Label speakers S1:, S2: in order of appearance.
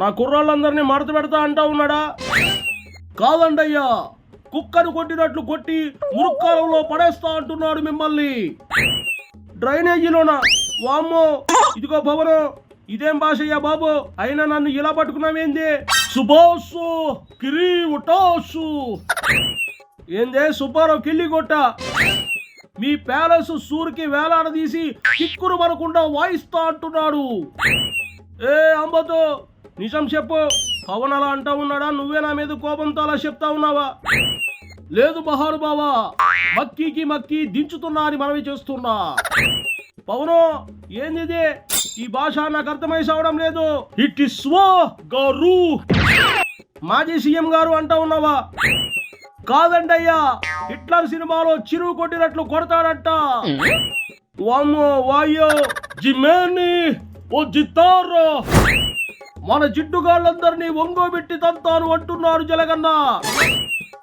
S1: నా కుర్రాళ్ళందరినీ మడత పెడతా అంటా ఉన్నాడా? కాదండయ్యా, కుక్కను కొట్టినట్లు కొట్టి మురుక్కాలంలో పడేస్తా అంటున్నాడు మిమ్మల్ని. డ్రైనేజీలోనా? వామ్మో, ఇదిగో భవనం, ఇదేం భాషయ్యా బాబు, అయినా నన్ను ఇలా పట్టుకున్నావేంది? సుభాసు కిరీటాసు ఏందే సుబ్బారావు కిల్లి కొట్ట, మీ ప్యాలెస్ సూరికి వేలాడదీసి కిక్కురు మనకుండా వాయిస్తా అంటున్నాడు. ఏ అంబతో నిజం చెప్పు, పవన్ అలా అంటా ఉన్నాడా? నువ్వే నా మీద కోపంతో అలా చెప్తా ఉన్నావా? లేదు మహానుభావా, మక్కీకి మక్కీ దించుతున్నా అని మనవి చేస్తున్నా. పవను ఏంది ఈ భాష, నాకు అర్థమై సావడం లేదు. ఇట్ ఇస్ గారు, మాజీ సీఎం గారు అంటా ఉన్నావా? కాదండయ్యా, హిట్లర్ సినిమాలో చిరువు కొట్టినట్లు కొడతాడట. వామ్మో వాయో జిమేని ఓ జిత్తారో, మన జిడ్డుగాళ్ళందరినీ ఒంగోబెట్టి తంతాను అంటున్నారు జలగన్న.